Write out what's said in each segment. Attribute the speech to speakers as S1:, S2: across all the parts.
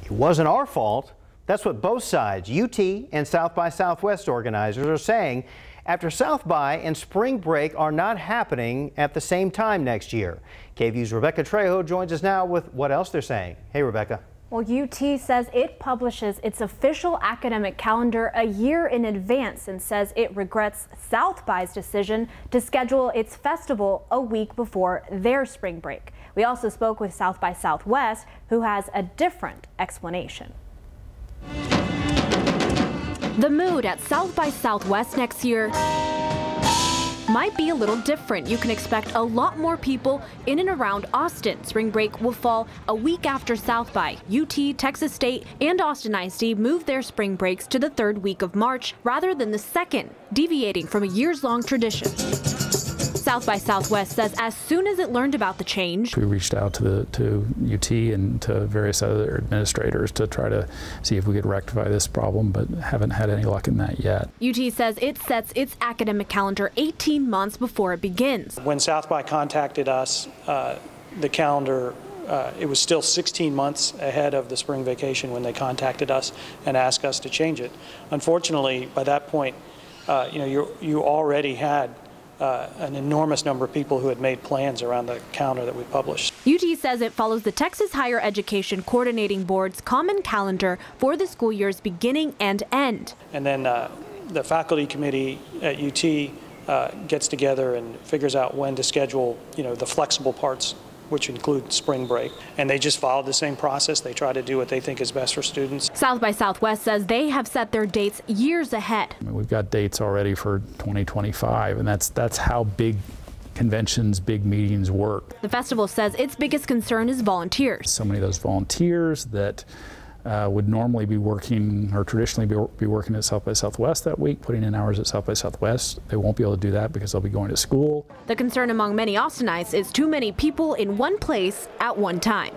S1: It wasn't our fault. That's what both sides, UT and South by Southwest organizers, are saying after South by and spring break are not happening at the same time next year. KVU's Rebecca Trejo joins us now with what else they're saying. Hey, Rebecca.
S2: Well, UT says it publishes its official academic calendar a year in advance and says it regrets South by's decision to schedule its festival a week before their spring break. We also spoke with South by Southwest, who has a different explanation. The mood at South by Southwest next year might be a little different. You can expect a lot more people in and around Austin. Spring break will fall a week after South by. UT, Texas State, and Austin ISD moved their spring breaks to the third week of March rather than the second, deviating from a years-long tradition. South by Southwest says as soon as it learned about the change,
S3: we reached out to UT and to various other administrators to try to see if we could rectify this problem, but haven't had any luck in that yet.
S2: UT says it sets its academic calendar 18 months before it begins.
S4: When South by contacted us, the calendar, it was still 16 months ahead of the spring vacation when they contacted us and asked us to change it. Unfortunately, by that point, you already had an enormous number of people who had made plans around the calendar that we published.
S2: UT says it follows the Texas Higher Education Coordinating Board's common calendar for the school year's beginning and end.
S4: And then the faculty committee at UT gets together and figures out when to schedule, the flexible parts, which include spring break. And they just followed the same process. They try to do what they think is best for students.
S2: South by Southwest says they have set their dates years ahead.
S3: I mean, we've got dates already for 2025, and that's how big conventions, big meetings work.
S2: The festival says its biggest concern is volunteers.
S3: So many of those volunteers that would normally be working or traditionally be working at South by Southwest that week, putting in hours at South by Southwest. They won't be able to do that because they'll be going to school.
S2: The concern among many Austinites is too many people in one place at one time.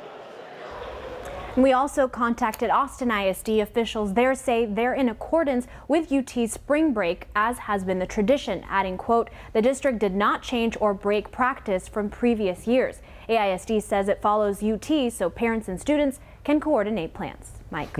S2: We also contacted Austin ISD officials. They say they're in accordance with UT's spring break, as has been the tradition, adding, quote, the district did not change or break practice from previous years. AISD says it follows UT so parents and students can coordinate plans. Mike.